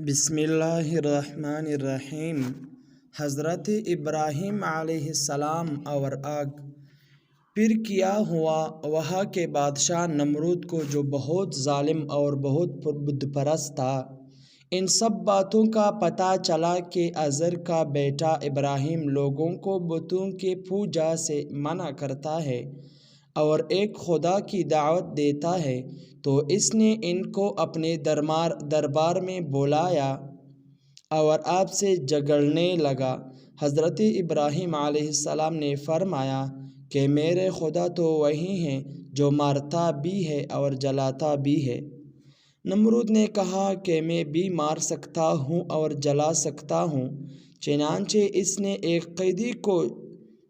بسم اللہ الرحمن الرحیم۔ حضرت ابراہیم علیہ السلام اور آگ۔ پھر کیا ہوا وہاں کے بادشاہ نمرود کو، جو بہت ظالم اور بہت بت پرست تھا، ان سب باتوں کا پتہ چلا کہ آزر کا بیٹا ابراہیم لوگوں کو بتوں کی پوجا سے منع کرتا ہے اور ایک خدا کی دعوت دیتا ہے، تو اس نے ان کو اپنے دربار میں بلایا اور آپ سے جھگڑنے لگا۔ حضرت ابراہیم علیہ السلام نے فرمایا کہ میرے خدا تو وہی ہیں جو مارتا بھی ہے اور جلاتا بھی ہے۔ نمرود نے کہا کہ میں بھی مار سکتا ہوں اور جلا سکتا ہوں۔ چنانچہ اس نے ایک قیدی کو،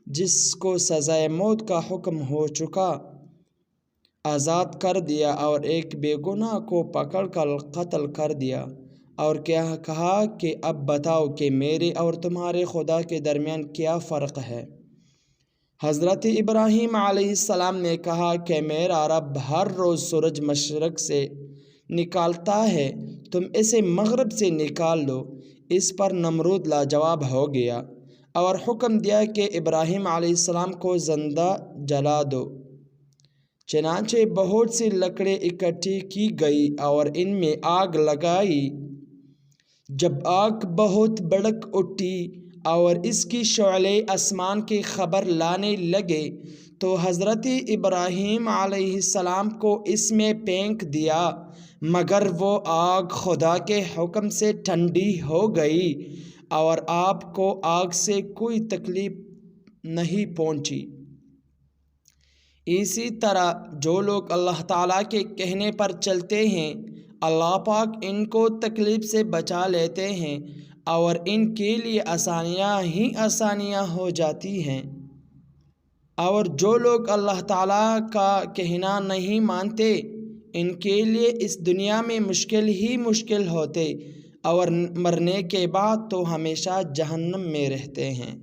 جس کو سزائے موت کا حکم ہو چکا، آزاد کر دیا اور ایک بے گناہ کو پکڑ کر قتل کر دیا، اور کہا کہ اب بتاؤ کہ میرے اور تمہارے خدا کے درمیان کیا فرق ہے؟ حضرت ابراہیم علیہ السلام نے کہا کہ میرا رب ہر روز سورج مشرق سے نکالتا ہے، تم اسے مغرب سے نکال لو۔ اس پر نمرود لاجواب ہو گیا اور حکم دیا کہ ابراہیم علیہ السلام کو زندہ جلا دو۔ چنانچہ بہت سی لکڑیں اکٹھی کی گئی اور ان میں آگ لگائی۔ جب آگ بہت بھڑک اٹھی اور اس کی شعلے آسمان کی خبر لانے لگے، تو حضرت ابراہیم علیہ السلام کو اس میں پھینک دیا، مگر وہ آگ خدا کے حکم سے ٹھنڈی ہو گئی اور آپ کو آگ سے کوئی تکلیف نہیں پہنچی۔ اسی طرح جو لوگ اللہ تعالیٰ کے کہنے پر چلتے ہیں، اللہ پاک ان کو تکلیف سے بچا لیتے ہیں اور ان کے لیے آسانیاں ہی آسانیاں ہو جاتی ہیں۔ اور جو لوگ اللہ تعالیٰ کا کہنا نہیں مانتے، ان کے لیے اس دنیا میں مشکل ہی مشکل ہوتے اور مرنے کے بعد تو ہمیشہ جہنم میں رہتے ہیں۔